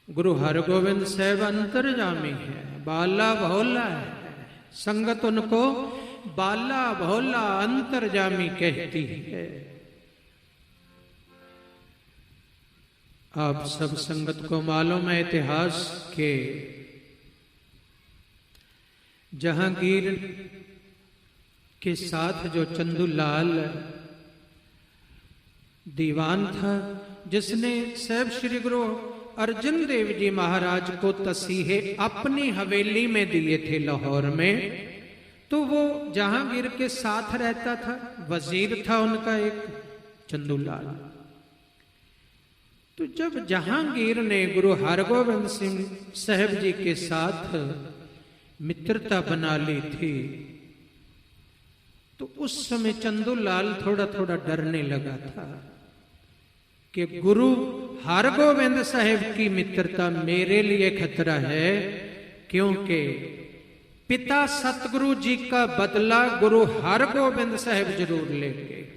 गुरु हरगोविंद साहब अंतर्जामी है, बाला भोला है। संगत उनको बाला भोला अंतर्जामी कहती है। आप सब संगत को मालूम है इतिहास के जहांगीर के साथ जो चंदूलाल दीवान था, जिसने साहब श्री गुरु अर्जन देव जी महाराज को तसीहे अपनी हवेली में दिए थे लाहौर में, तो वो जहांगीर के साथ रहता था, वजीर था उनका एक चंदूलाल। तो जब जहांगीर ने गुरु हरगोविंद सिंह साहब जी के साथ मित्रता बना ली थी, तो उस समय चंदूलाल थोड़ा थोड़ा डरने लगा था कि गुरु हरगोविंद साहब की मित्रता मेरे लिए खतरा है, क्योंकि पिता सतगुरु जी का बदला गुरु हरगोविंद साहब जरूर लेंगे।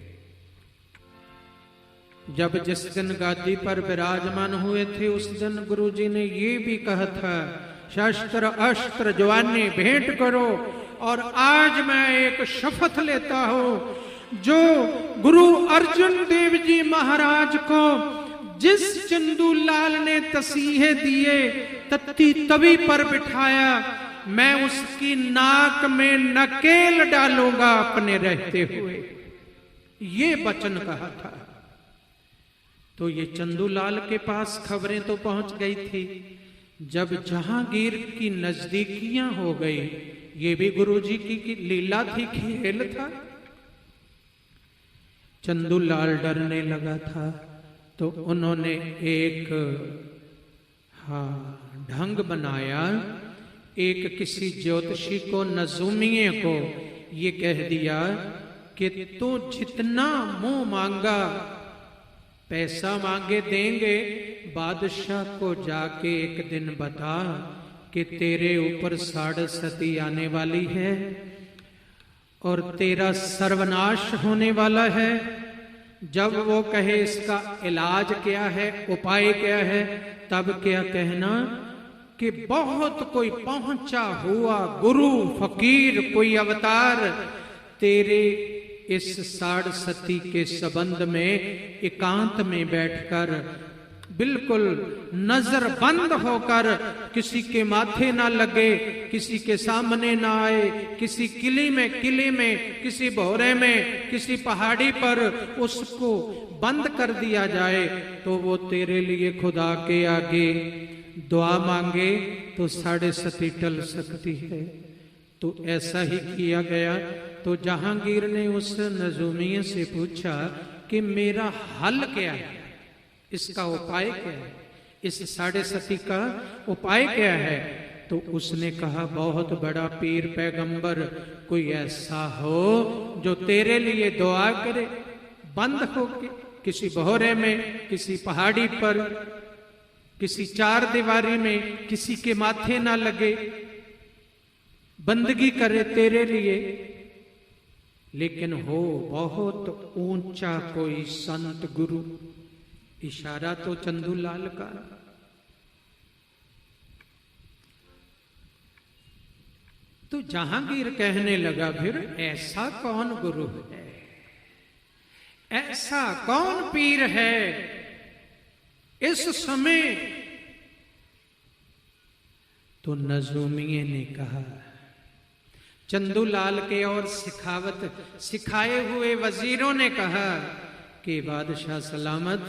जब जिस दिन गादी पर विराजमान हुए थे, उस दिन गुरु जी ने ये भी कहा था, शस्त्र अस्त्र जवानी भेंट करो। और आज मैं एक शपथ लेता हूं, जो गुरु अर्जुन देव जी महाराज को जिस चंदूलाल ने तसीहे दिए, तत्ती तवी पर बिठाया, मैं उसकी नाक में नकेल डालूंगा अपने रहते हुए, ये वचन कहा था। तो ये चंदूलाल के पास खबरें तो पहुंच गई थी। जब जहांगीर की नजदीकियां हो गई, ये भी गुरुजी की लीला थी, खेल था। चंदूलाल डरने लगा था, तो उन्होंने एक ढंग बनाया। एक किसी ज्योतिषी को, नजूमिये को ये कह दिया कि तू जितना मुंह मांगा पैसा मांगे देंगे, बादशाह को जाके एक दिन बता कि तेरे ऊपर साढ़सती आने वाली है और तेरा सर्वनाश होने वाला है। जब वो कहे इसका इलाज क्या है, उपाय क्या है, तब क्या कहना कि बहुत कोई पहुंचा हुआ गुरु फकीर, कोई अवतार तेरे इस साढ़सती के संबंध में एकांत में बैठकर बिल्कुल नजर बंद होकर, किसी के माथे ना लगे, किसी के सामने ना आए, किसी किले में, किसी भोरे में, किसी पहाड़ी पर उसको बंद कर दिया जाए, तो वो तेरे लिए खुदा के आगे दुआ मांगे तो साढ़सती टल सकती है। तो ऐसा ही किया गया। तो जहांगीर ने उस नजूमिये से पूछा कि मेरा हल क्या है, इसका उपाय क्या है, इस साढ़सती का उपाय क्या है। तो उसने कहा, बहुत बड़ा पीर पैगंबर कोई ऐसा हो जो तेरे लिए दुआ करे, बंद होके किसी बहोरे में, किसी पहाड़ी पर, किसी चार दीवारी में, किसी के माथे ना लगे, बंदगी करे तेरे लिए, लेकिन हो बहुत ऊंचा कोई संत गुरु। इशारा तो चंदूलाल का। तो जहांगीर कहने लगा, फिर ऐसा कौन गुरु है, ऐसा कौन पीर है इस समय। तो नजूमिये ने कहा, चंदूलाल के और सिखाए हुए वजीरों ने कहा कि बादशाह सलामत,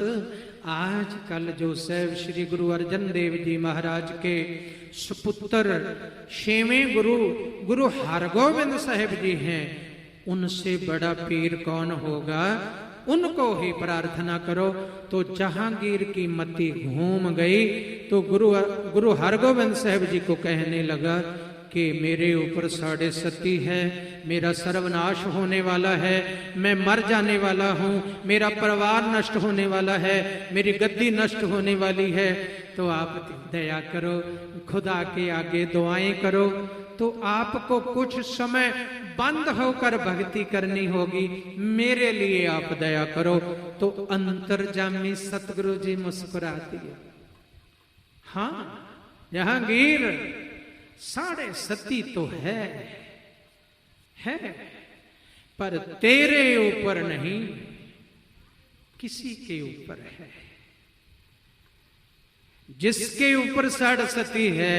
आज कल जो साहब श्री गुरु अर्जन देव जी महाराज के सुपुत्र 6वें गुरु हरगोविंद साहब जी हैं, उनसे बड़ा पीर कौन होगा, उनको ही प्रार्थना करो। तो जहांगीर की मति घूम गई। तो गुरु हरगोविंद साहब जी को कहने लगा कि मेरे ऊपर साढ़सती है, मेरा सर्वनाश होने वाला है, मैं मर जाने वाला हूँ, मेरा परिवार नष्ट होने वाला है, मेरी गद्दी नष्ट होने वाली है, तो आप दया करो, खुदा के आगे दुआएं करो। तो आपको कुछ समय बंद होकर भक्ति करनी होगी, मेरे लिए आप दया करो। तो अंतर्जामी सतगुरु जी मुस्कुरा दिए, हाँ जहांगीर साढ़े सती तो है पर तेरे ऊपर नहीं, किसी के ऊपर है। जिसके ऊपर साढ़े सती है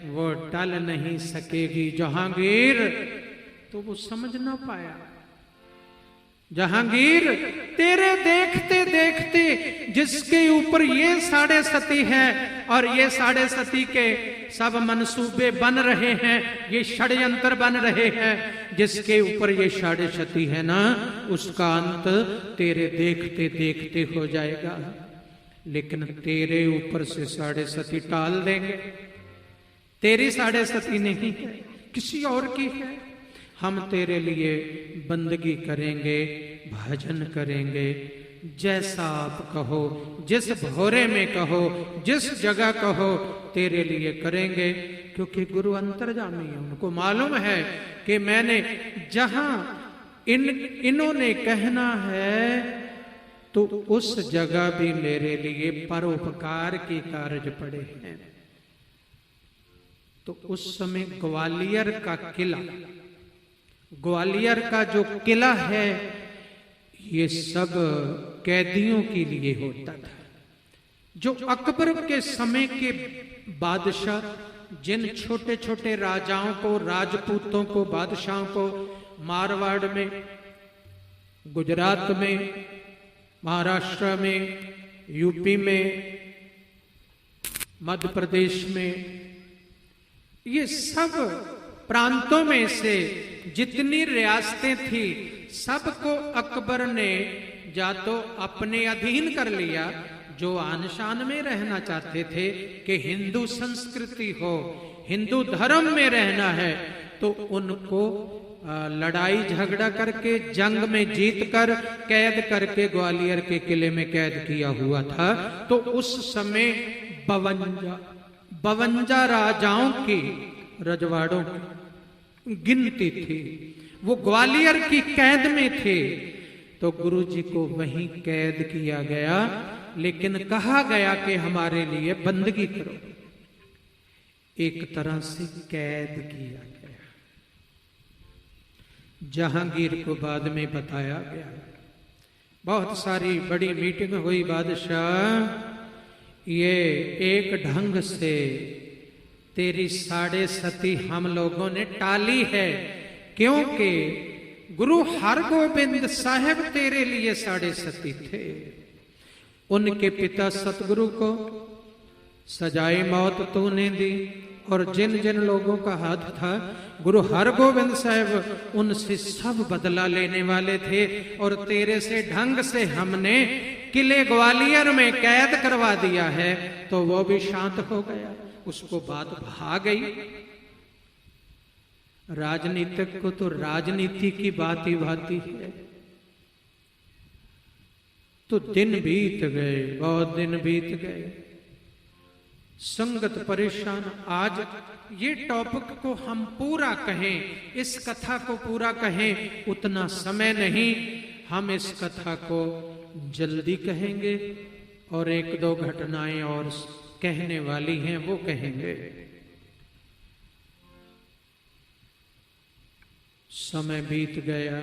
वो टल नहीं सकेगी जहांगीर। तो वो समझ ना पाया। जहांगीर तेरे देखते देखते जिसके ऊपर ये साढ़े सती है और ये साढ़े सती के सब मनसूबे बन रहे हैं, ये षड्यंत्र बन रहे हैं, जिसके ऊपर ये साढ़े सती है ना, उसका अंत तेरे देखते देखते हो जाएगा। लेकिन तेरे ऊपर से साढ़े सती टाल देंगे। तेरी साढ़े सती नहीं है, किसी और की है। हम तेरे लिए बंदगी करेंगे, भजन करेंगे, जैसा आप कहो, जिस भोरे में कहो, जिस जगह कहो, तेरे लिए करेंगे। क्योंकि गुरु अंतर्यामी है, उनको मालूम है कि मैंने जहां इन्होंने कहना है तो उस जगह भी मेरे लिए परोपकार के कार्य पड़े हैं। तो उस समय ग्वालियर का किला, ग्वालियर का जो किला है, ये सब कैदियों के लिए होता था। जो अकबर के समय के बादशाह, जिन छोटे छोटे राजाओं को, राजपूतों को, बादशाहों को मारवाड़ में, गुजरात में, महाराष्ट्र में, यूपी में, मध्य प्रदेश में, ये सब प्रांतों में से जितनी रियासतें थी, सबको अकबर ने या तो अपने अधीन कर लिया, जो आन शान में रहना चाहते थे कि हिंदू संस्कृति हो, हिंदू धर्म में रहना है, तो उनको लड़ाई झगड़ा करके, जंग में जीत कर, कैद करके ग्वालियर के किले में कैद किया हुआ था। तो उस समय 52 राजाओं की, रजवाड़ों की गिनती थी। वो ग्वालियर की कैद में थे। तो गुरुजी को वहीं कैद किया गया, लेकिन कहा गया कि हमारे लिए बंदगी करो। एक तरह से कैद किया गया। जहांगीर को बाद में बताया गया, बहुत सारी बड़ी मीटिंग हुई, बादशाह ये एक ढंग से तेरी साढ़े सती हम लोगों ने टाली है, क्योंकि गुरु हरगोबिंद साहब तेरे लिए साढ़े सती थे। उनके पिता सतगुरु को सजाए मौत तूने दी, और जिन जिन लोगों का हाथ था, गुरु हरगोबिंद साहब उनसे सब बदला लेने वाले थे। और तेरे से ढंग से हमने किले ग्वालियर में कैद करवा दिया है, तो वो भी शांत हो गया, उसको बात भा गई। राजनीतिक को तो राजनीति की बात ही भाती है। तो दिन बीत गए, बहुत दिन बीत गए, संगत परेशान। आज ये टॉपिक को हम पूरा कहें, इस कथा को पूरा कहें, उतना समय नहीं। हम इस कथा को जल्दी कहेंगे और एक दो घटनाएं और कहने वाली हैं, वो कहेंगे। समय बीत गया,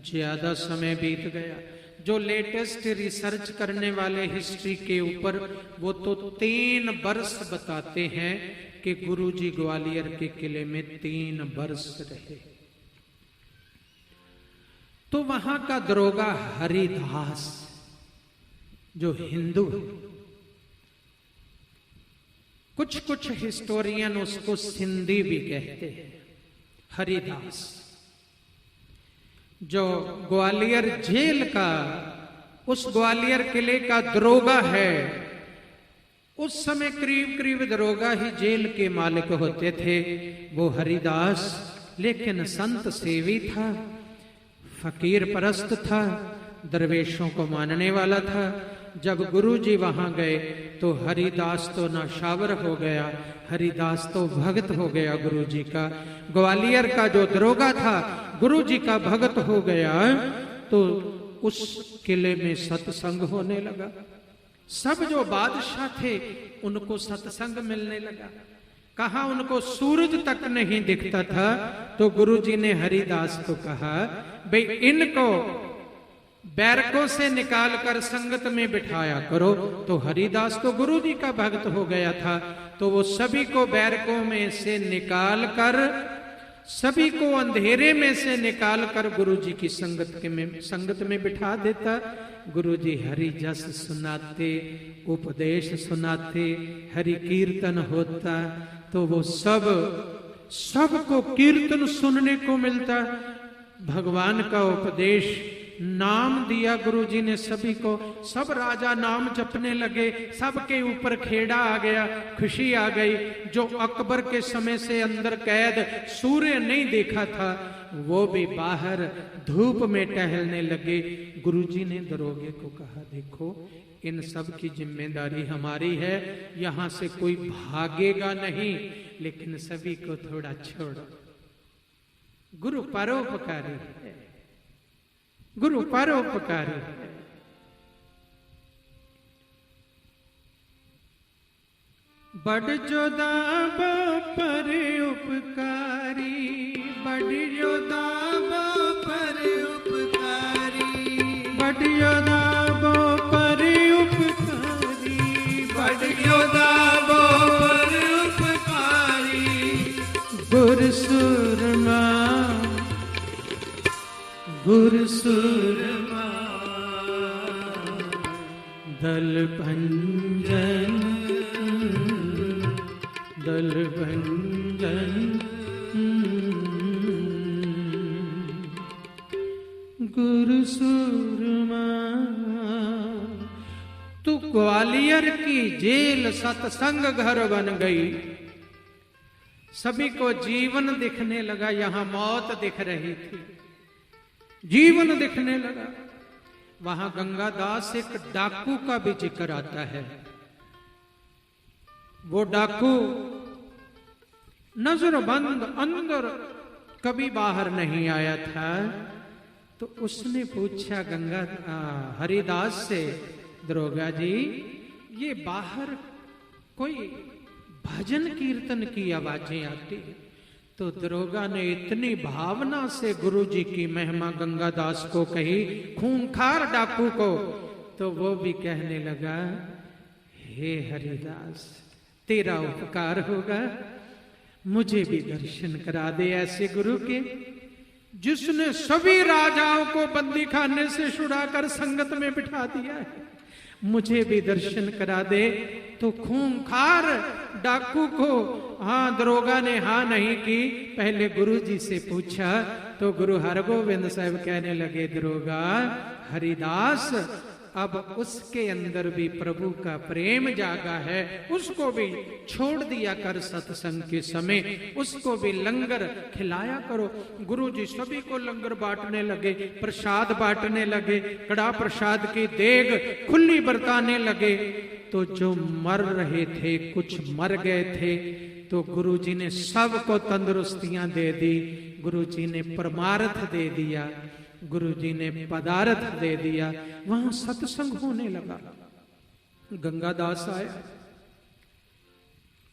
ज्यादा समय बीत गया। जो लेटेस्ट रिसर्च करने वाले हिस्ट्री के ऊपर, वो तो 3 वर्ष बताते हैं कि गुरुजी ग्वालियर के किले में 3 वर्ष रहे। तो वहां का दरोगा हरिदास, जो हिंदू है, कुछ हिस्टोरियन उसको सिंधी भी कहते हैं, हरिदास, जो ग्वालियर जेल का, उस ग्वालियर किले का दरोगा है। उस समय करीब दरोगा ही जेल के मालिक होते थे। वो हरिदास लेकिन संत सेवी था, फकीर परस्त था, दरवेशों को मानने वाला था। जब गुरुजी वहां गए तो हरिदास तो नौशावर हो गया, हरिदास तो भगत हो गया गुरुजी का। ग्वालियर का जो दरोगा था गुरुजी का भगत हो गया। तो उस किले में सत्संग होने लगा। सब जो बादशाह थे उनको सत्संग मिलने लगा। कहा उनको सूरज तक नहीं दिखता था, तो गुरुजी ने हरिदास को कहा, भाई इनको बैरकों से निकाल कर संगत में बिठाया करो। तो हरिदास तो गुरुजी का भक्त हो गया था, तो वो सभी को बैरकों में से निकाल कर, सभी को अंधेरे में से निकाल कर गुरुजी की संगत में बिठा देता। गुरुजी हरि जस सुनाते, उपदेश सुनाते, हरि कीर्तन होता, तो वो सबको कीर्तन सुनने को मिलता। भगवान का उपदेश, नाम दिया गुरुजी ने सभी को, सब राजा नाम जपने लगे, सबके ऊपर खेड़ा आ गया, खुशी आ गई। जो अकबर के समय से अंदर कैद सूर्य नहीं देखा था, वो भी बाहर धूप में टहलने लगे। गुरुजी ने दरोगे को कहा, देखो इन सब की जिम्मेदारी हमारी है, यहां से कोई भागेगा नहीं, लेकिन सभी को थोड़ा छोड़ो। गुरु परोपकारी है, गुरु परोपकारी है। बड़ जोदा पर उपकारी, बड़ जोदा पर उपकारी, बड़ जोदा पर उपकारी, बड़ जोदा पर उपकारी। गुरसुरमा, गुरसुरमा, दल भंजन, दल भंजन। गुरसुरमा, तू ग्वालियर की जेल सत्संग घर बन गई। सभी को जीवन दिखने लगा, यहां मौत दिख रही थी, जीवन दिखने लगा। वहां गंगादास एक डाकू का भी जिक्र आता है। वो डाकू नजरबंद अंदर कभी बाहर नहीं आया था, तो उसने पूछा हरिदास से, दरोगा जी ये बाहर कोई भजन कीर्तन की आवाजें आती है। तो दरोगा ने इतनी भावना से गुरुजी की महिमा गंगादास को कही, खूंखार डाकू को, तो वो भी कहने लगा, हे हरिदास तेरा उपकार होगा, मुझे भी दर्शन करा दे ऐसे गुरु के, जिसने सभी राजाओं को बंदी खाने से छुड़ाकर संगत में बिठा दिया है, मुझे भी दर्शन करा दे। तो खूंखार डाकू को दरोगा ने हाँ नहीं की, पहले गुरुजी से पूछा। तो गुरु हरगोविंद साहब कहने लगे, दरोगा हरिदास अब उसके अंदर भी प्रभु का प्रेम जागा है, उसको भी छोड़ दिया कर सत्संग के समय, उसको भी लंगर खिलाया करो। गुरुजी सभी को लंगर बांटने लगे, प्रसाद बांटने लगे, कड़ा प्रसाद की देग खुली बरताने लगे। तो जो मर रहे थे, कुछ मर गए थे, तो गुरुजी ने सबको तंदुरुस्तियां दे दी, गुरुजी ने परमार्थ दे दिया, गुरुजी ने पदार्थ दे दिया। वहां सत्संग होने लगा। गंगादास आया,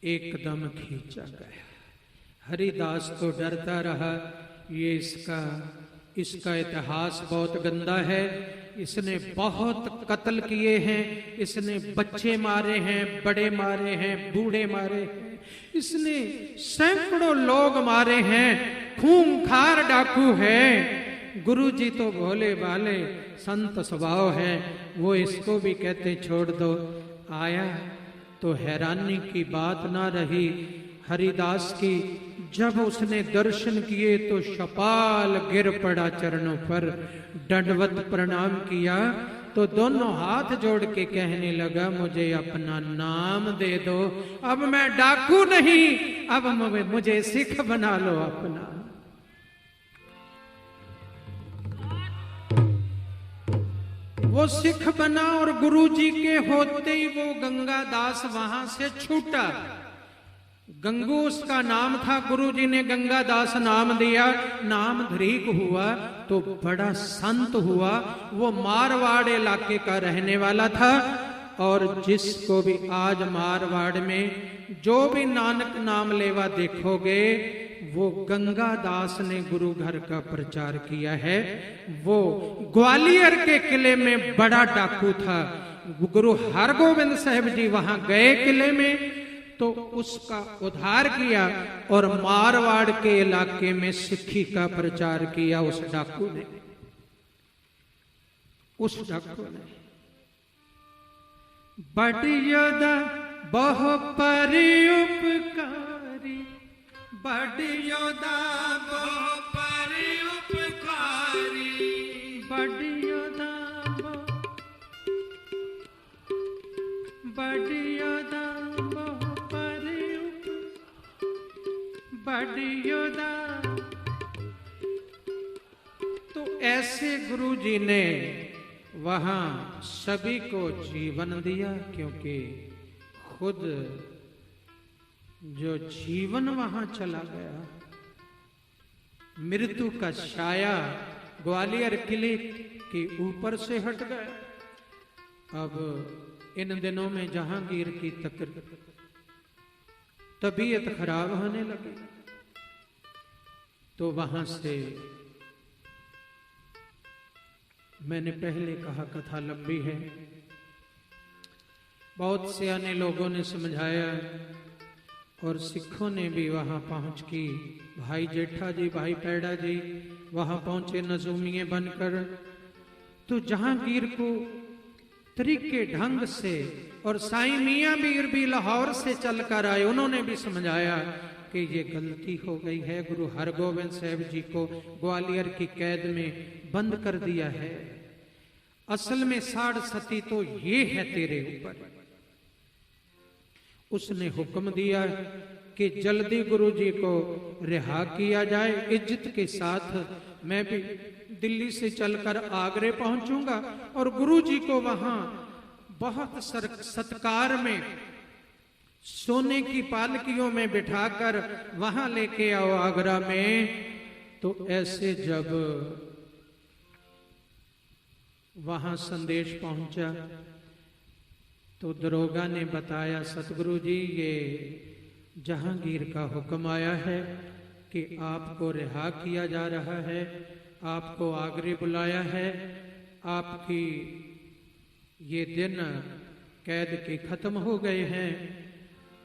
एकदम खींचा गया। हरिदास तो डरता रहा, ये इसका इतिहास बहुत गंदा है, इसने बहुत कत्ल किए हैं, इसने बच्चे मारे हैं, बड़े मारे हैं, बूढ़े मारे हैं, इसने सैकड़ों लोग मारे हैं, खूंखार डाकू है। गुरुजी तो भोले भाले संत स्वभाव है, वो इसको भी कहते छोड़ दो। आया तो हैरानी की बात ना रही हरिदास की, जब उसने दर्शन किए तो शपाल गिर पड़ा चरणों पर, दंडवत प्रणाम किया, तो दोनों हाथ जोड़ के कहने लगा, मुझे अपना नाम दे दो, अब मैं डाकू नहीं, अब मुझे सिख बना लो अपना। वो सिख बना और गुरुजी के होते ही वो गंगादास वहां से छूटा। गंगू उसका नाम था, गुरुजी ने गंगादास नाम दिया, नाम धरीक हुआ तो बड़ा संत हुआ। वो मारवाड़ इलाके का रहने वाला था। और जिसको भी आज मारवाड़ में जो भी नानक नाम लेवा देखोगे, वो गंगा दास ने गुरु घर का प्रचार किया है। वो ग्वालियर के किले में बड़ा डाकू था। गुरु हरगोविंद साहब जी वहां गए किले में, तो उसका उद्धार किया और मारवाड़ के इलाके में सिक्खी का प्रचार किया उस डाकू ने। बड़ी योदा बहु परि उपकारी, बड़ी योदा बहु परि उपकारी, बड़ी योदा बड़ी योदा बहु परि बड़ी योदा। तो ऐसे गुरु जी ने वहां सभी को जीवन दिया, क्योंकि खुद जो जीवन वहां चला गया, मृत्यु का साया ग्वालियर किले के ऊपर से हट गया। अब इन दिनों में जहांगीर की तबीयत खराब होने लगी, तो वहां से मैंने पहले कहा कथा लंबी है, बहुत से अन्य लोगों ने समझाया और सिखों ने भी वहां पहुंच की। भाई जेठा जी, भाई पैड़ा जी वहां पहुंचे नजूमिये बनकर। तो जहांगीर को तरीके ढंग से, और साईं मियां मीर भी लाहौर से चलकर आए, उन्होंने भी समझाया कि ये गलती हो गई है, गुरु हरगोविंद साहब जी को ग्वालियर की कैद में बंद कर दिया है, असल में साढ़ सती तो ये है तेरे ऊपर। उसने हुक्म दिया कि जल्दी गुरु जी को रिहा किया जाए इज्जत के साथ। मैं भी दिल्ली से चलकर आगरे पहुंचूंगा और गुरु जी को वहां बहुत सत्कार में सोने की पालकियों में बिठाकर वहां लेके आओ आगरा में। तो ऐसे जब वहां संदेश पहुंचा तो दरोगा ने बताया, सतगुरु जी ये जहांगीर का हुक्म आया है कि आपको रिहा किया जा रहा है, आपको आगरे बुलाया है, आपकी ये दिन कैद के खत्म हो गए हैं।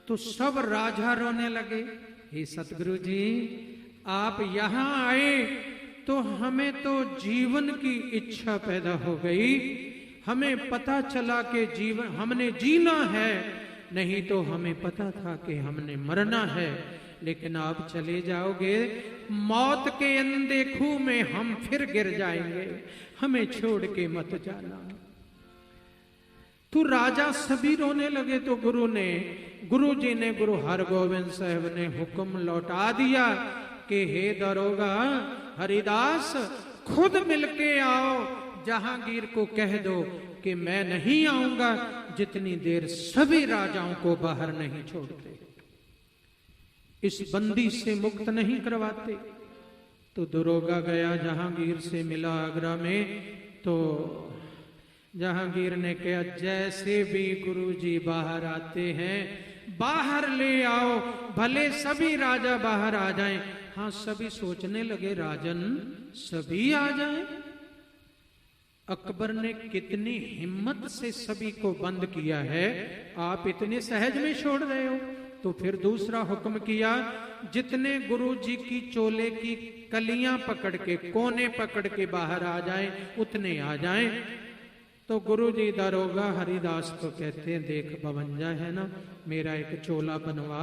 तो सब राजा रोने लगे, हे सतगुरु जी आप यहां आए तो हमें तो जीवन की इच्छा पैदा हो गई, हमें पता चला कि जीवन हमने जीना है, नहीं तो हमें पता था कि हमने मरना है। लेकिन आप चले जाओगे, मौत के अंधे खूह में हम फिर गिर जाएंगे, हमें छोड़ के मत जाना। तो राजा सभी रोने लगे। तो गुरु जी ने गुरु हरगोविंद साहब ने हुक्म लौटा दिया कि हे दरोगा हरिदास खुद मिलके आओ, जहांगीर को कह दो कि मैं नहीं आऊंगा जितनी देर सभी राजाओं को बाहर नहीं छोड़ते, इस बंदी से मुक्त नहीं करवाते। तो दरोगा गया, जहांगीर से मिला आगरा में। तो जहांगीर ने कहा जैसे भी गुरुजी बाहर आते हैं बाहर ले आओ, भले सभी राजा बाहर आ जाएं। हाँ, सभी सोचने लगे राजन सभी आ जाएं। अकबर ने कितनी हिम्मत से सभी को बंद किया है, आप इतने सहज में छोड़ रहे हो। तो फिर दूसरा हुक्म किया, जितने गुरुजी की चोले की कलियां पकड़ के, कोने पकड़ के बाहर आ जाएं, उतने आ जाएं। तो गुरुजी दरोगा हरिदास को कहते हैं, देख 52 है ना, मेरा एक चोला बनवा,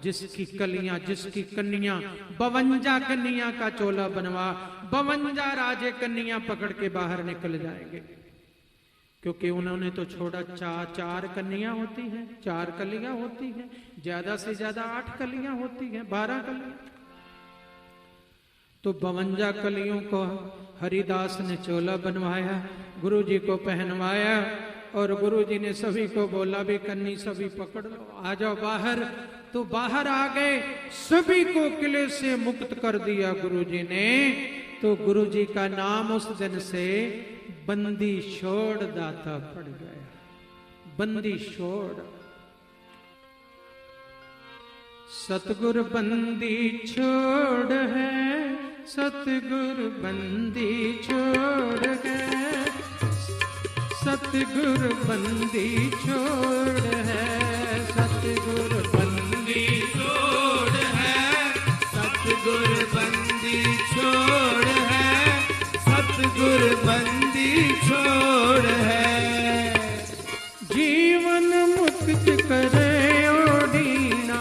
जिसकी कलियां, जिसकी कन्या 52 कन्या का चोला बनवा, 52 राजे कन्या पकड़ के बाहर निकल जाएंगे। क्योंकि उन्होंने तो छोड़ा, चार कन्या होती हैं, 4 कलियां होती हैं, ज्यादा से ज्यादा 8 कलियां होती हैं, 12 कलियां। तो 52 कलियों को हरिदास ने चोला बनवाया, गुरुजी को पहनवाया और गुरुजी ने सभी को बोला भी कन्नी सभी पकड़ लो, आ जाओ बाहर। तो बाहर आ गए, सभी को किले से मुक्त कर दिया गुरुजी ने। तो गुरुजी का नाम उस दिन से बंदी छोड़ दाता पड़ गया। बंदी छोड़। सतगुर बंदी छोड़ है, सतगुर बंदी छोड़ है, सतगुर बंदी छोड़ है, सतगुर बंदी छोड़ है, सतगुर बंदी छोड़ है, सतगुर बंदी छोड़ है। जीवन मुक्त करे ओ दीना,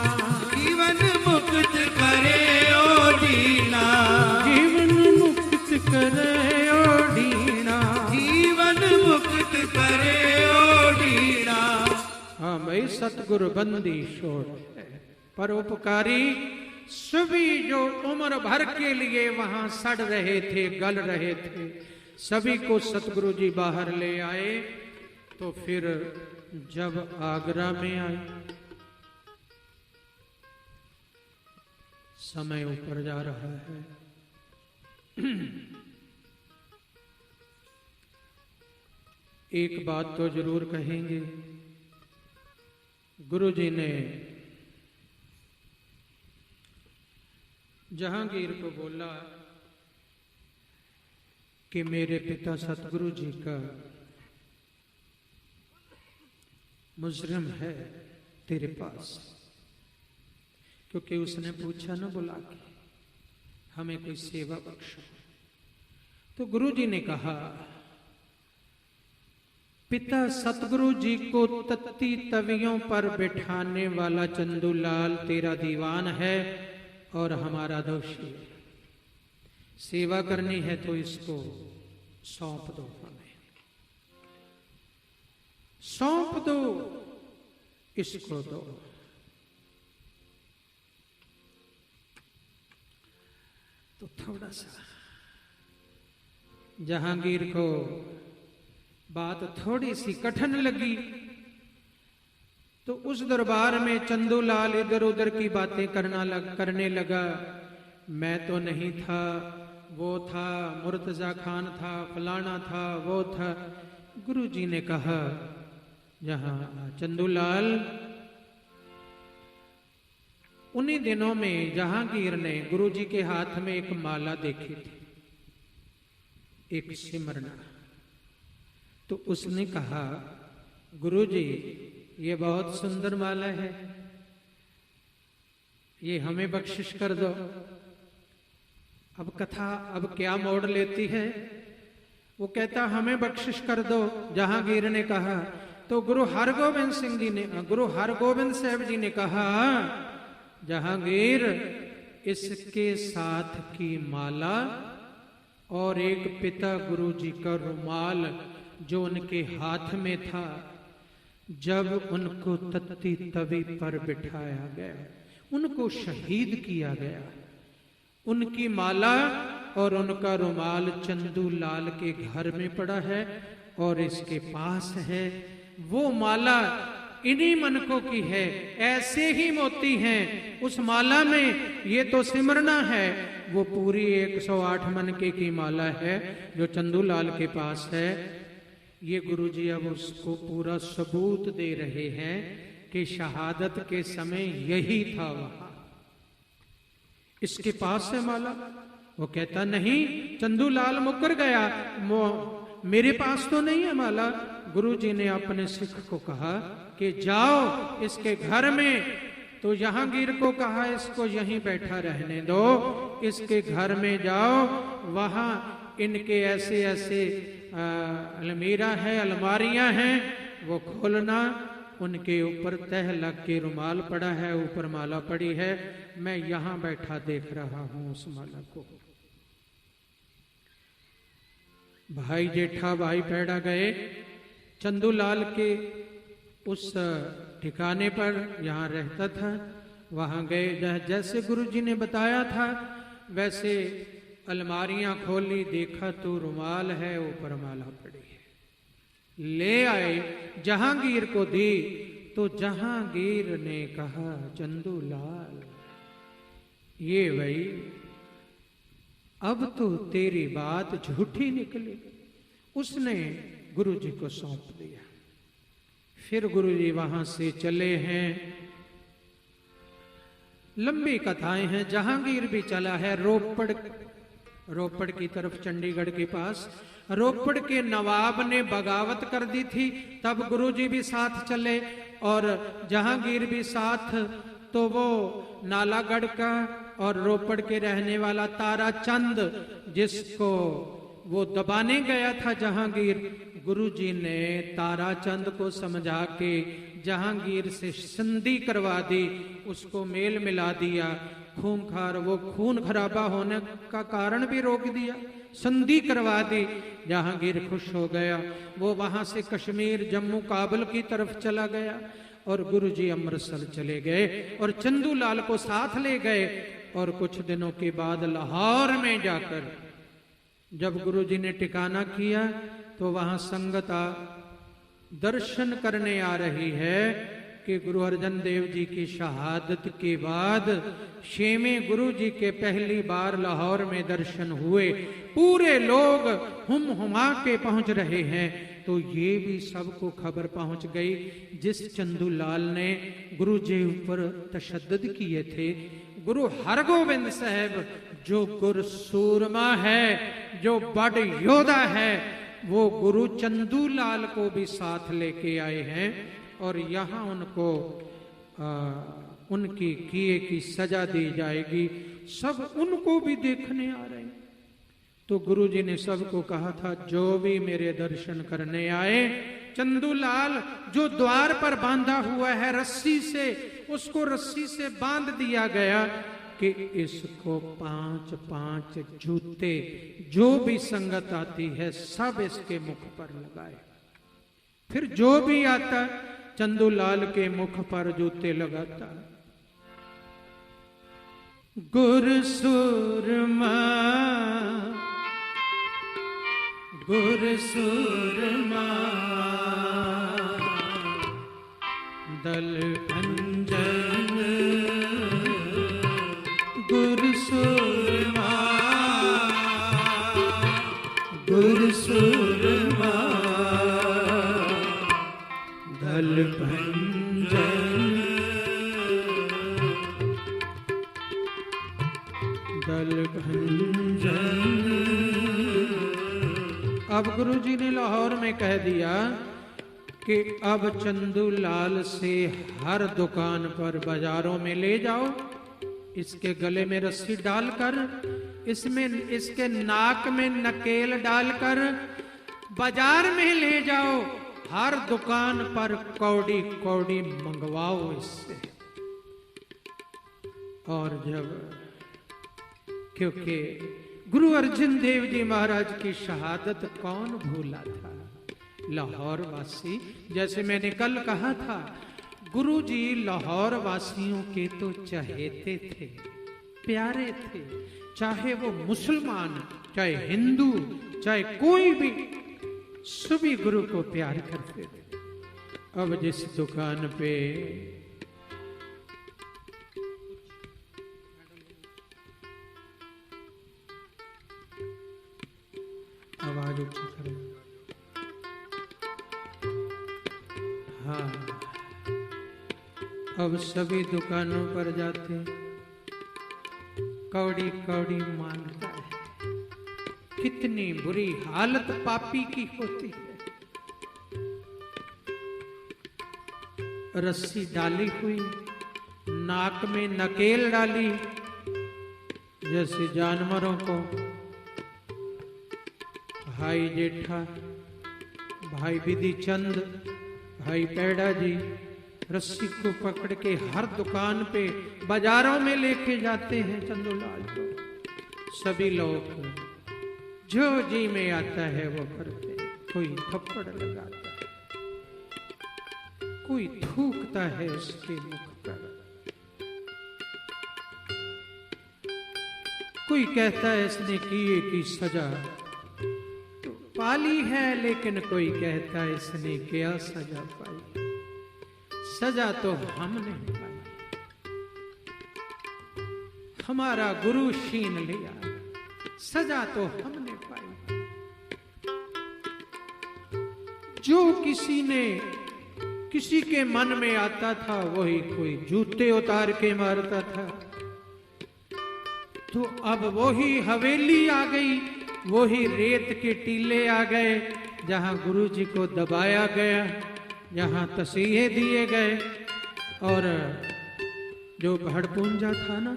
जीवन मुक्त करे ओ दीना, जीवन मुक्त करे ओ दीना, जीवन मुक्त करे ओ दीना। हाँ भाई, सतगुरु बंदी छोड़ है। परोपकारी सभी जो उम्र भर के लिए वहां सड़ रहे थे, गल रहे थे, सभी को सतगुरु जी बाहर ले आए। तो फिर जब आगरा में आए, समय ऊपर जा रहा है। एक बात तो जरूर कहेंगे, गुरु जी ने जहांगीर को बोला कि मेरे पिता सतगुरु जी का मुजरिम है तेरे पास, क्योंकि उसने पूछा ना बुला के हमें कोई सेवा बख्शो। तो गुरु जी ने कहा, पिता सतगुरु जी को तत्ती तवियों पर बिठाने वाला चंदूलाल तेरा दीवान है और हमारा दोषी है। सेवा करनी है तो इसको सौंप दो, हमें सौंप दो, इसको दो। तो थोड़ा सा जहांगीर को बात थोड़ी सी कठिन लगी। तो उस दरबार में चंदूलाल इधर उधर की बातें करने लगा। मैं तो नहीं था, वो था, मुर्तजा खान था, फलाना था, वो था। गुरु जी ने कहा, जहां चंदूलाल, उन्हीं दिनों में जहांगीर ने गुरु जी के हाथ में एक माला देखी थी, एक सिमरना। तो उसने कहा, गुरु जी ये बहुत सुंदर माला है, ये हमें बख्शिश कर दो। अब कथा अब क्या मोड़ लेती है, वो कहता हमें बख्शिश कर दो। जहांगीर ने कहा, तो गुरु हरगोबिंद सिंह जी ने, गुरु हरगोबिंद साहब जी ने कहा, जहांगीर इसके साथ की माला और एक पिता गुरु जी का रुमाल जो उनके हाथ में था, जब उनको तत्ती तवी पर बिठाया गया, उनको शहीद किया गया, उनकी माला और उनका रुमाल चंदूलाल के घर में पड़ा है और इसके पास है। वो माला इन्हीं मनकों की है, ऐसे ही मोती हैं उस माला में। ये तो सिमरना है, वो पूरी 108 मनके की माला है जो चंदूलाल के पास है। ये गुरुजी अब उसको पूरा सबूत दे रहे हैं कि शहादत के समय यही था वहां, इसके पास है माला। वो कहता नहीं, चंदूलाल मुकर गया, मेरे पास तो नहीं है माला। गुरुजी ने अपने सिख को कहा कि जाओ इसके घर में। तो जहांगीर को कहा, इसको यहीं बैठा रहने दो, इसके घर में जाओ, वहां इनके ऐसे ऐसे अलमीरा है, अलमारियां हैं, वो खोलना, उनके ऊपर तह लग के रुमाल पड़ा है, ऊपर माला पड़ी है, मैं यहां बैठा देख रहा हूं उस माला को। भाई जेठा भाई पैड़ा गए चंदूलाल के उस ठिकाने पर जहां रहता था, वहां गए। जैसे गुरुजी ने बताया था वैसे अलमारियां खोली, देखा तो रुमाल है, ऊपर माला पड़ी है। ले आए, जहांगीर को दी। तो जहांगीर ने कहा, चंदूलाल ये भाई अब तो तेरी बात झूठी निकली। उसने गुरुजी को सौंप दिया। फिर गुरु जी वहां से चले हैं। लंबी कथाएं हैं। जहांगीर भी चला है रोपड़ की तरफ, चंडीगढ़ के पास। रोपड़ के नवाब ने बगावत कर दी थी, तब गुरुजी भी साथ चले और जहांगीर भी साथ। तो वो नालागढ़ का और रोपड़ के रहने वाला ताराचंद, जिसको वो दबाने गया था जहांगीर, गुरुजी ने ताराचंद को समझा के जहांगीर से संधि करवा दी, उसको मेल मिला दिया। खूंखार वो खून खराबा होने का कारण भी रोक दिया, संधि करवा दी। जहांगीर खुश हो गया। वो वहां से कश्मीर, जम्मू, काबुल की तरफ चला गया और गुरुजी अमृतसर चले गए और चंदूलाल को साथ ले गए। और कुछ दिनों के बाद लाहौर में जाकर जब गुरुजी ने ठिकाना किया तो वहां संगत दर्शन करने आ रही है कि गुरु अर्जन देव जी की शहादत के बाद 6वें गुरु जी के पहली बार लाहौर में दर्शन हुए। पूरे लोग हुमा के पहुंच रहे हैं। तो ये भी सबको खबर पहुंच गई। जिस चंदूलाल ने गुरु जी ऊपर तशद्दुद किए थे, गुरु हरगोविंद साहब जो गुरसूरमा है, जो बड़ योद्धा है, वो गुरु चंदूलाल को भी साथ लेके आए हैं और यहाँ उनको उनकी किए की सजा दी जाएगी। सब उनको भी देखने आ रहे हैं। तो गुरुजी ने सबको कहा था, जो भी मेरे दर्शन करने आए, चंदूलाल जो द्वार पर बांधा हुआ है रस्सी से, उसको रस्सी से बांध दिया गया कि इसको 5-5 जूते, जो भी संगत आती है सब इसके मुख पर लगाए। फिर जो भी आता चंदूलाल के मुख पर जूते लगाता। गुरसूरमा गुरसूरमा दल अंजन, गुरसूरमा गुरसूरमा दल भंजन, दल भंजन। अब गुरुजी ने लाहौर में कह दिया कि अब चंदूलाल से हर दुकान पर, बाजारों में ले जाओ, इसके गले में रस्सी डालकर, इसमें इसके नाक में नकेल डालकर बाजार में ले जाओ। हर दुकान पर कौड़ी कौड़ी मंगवाओ इससे। और जब, क्योंकि गुरु अर्जन देव जी महाराज की शहादत कौन भूला था? लाहौर वासी। जैसे मैंने कल कहा था, गुरु जी लाहौर वासियों के तो चहेते थे, प्यारे थे। चाहे वो मुसलमान, चाहे हिंदू, चाहे कोई भी, सभी गुरु को प्यार करते थे। अब जिस दुकान पे आवाज ऊंची करो। हाँ, अब सभी दुकानों पर जाते, कौड़ी कौड़ी मांगता है। कितनी बुरी हालत पापी की होती है। रस्सी डाली हुई, नाक में नकेल डाली, जैसे जानवरों को। भाई जेठा, भाई विधि चंद, भाई पैड़ा जी रस्सी को पकड़ के हर दुकान पे, बाजारों में लेके जाते हैं चंदूलाल को। सभी लोग जो जी में आता है वो करते हैं। कोई थप्पड़ लगाता है, कोई थूकता है उसके मुख पर, कोई कहता है इसने किए की सजा तो पाली है, लेकिन कोई कहता है इसने क्या सजा पाई। सजा तो हमने पाई, हमारा गुरु छीन लिया, सजा तो हमने पाई। जो किसी ने किसी के मन में आता था वही कोई जूते उतार के मारता था। तो अब वही हवेली आ गई, वही रेत के टीले आ गए जहां गुरु जी को दबाया गया, जहां तसीहे दिए गए। और जो भड़पूंजा था ना,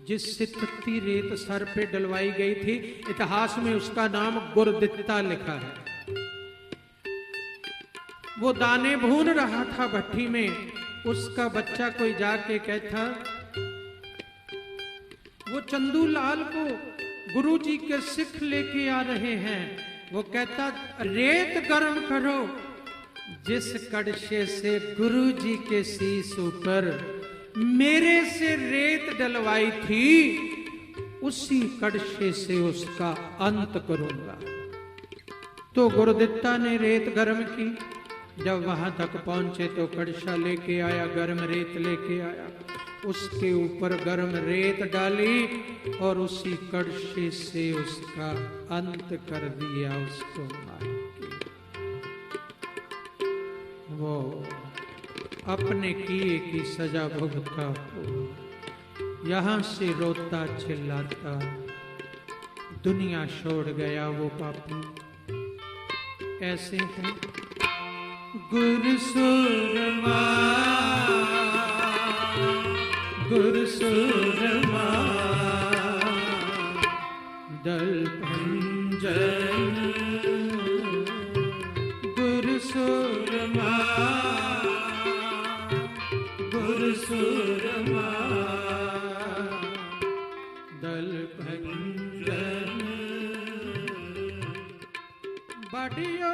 जिससे तत्ती रेत सर पे डलवाई गई थी, इतिहास में उसका नाम गुरदित्ता लिखा है। वो दाने भून रहा था भट्टी में, उसका बच्चा कोई जाके कहता, वो चंदूलाल को गुरुजी के सिख लेके आ रहे हैं। वो कहता, रेत गर्म करो, जिस कड़छे से गुरुजी के शीश ऊपर मेरे से रेत डलवाई थी, उसी कड़छे से उसका अंत करूंगा। तो गुरुदित्ता ने रेत गर्म की। जब वहां तक पहुंचे तो कड़छा लेके आया, गर्म रेत लेके आया, उसके ऊपर गर्म रेत डाली और उसी कड़छे से उसका अंत कर दिया, उसको मार के। वो अपने किए की सजा भुगता हो, यहां से रोता चिल्लाता दुनिया छोड़ गया वो पापी। ऐसे है गुरसुरमा, गुरसुरमा दल भंजन, गुरसुरमा, गुरसुरमा दल भंजन, बढ़िया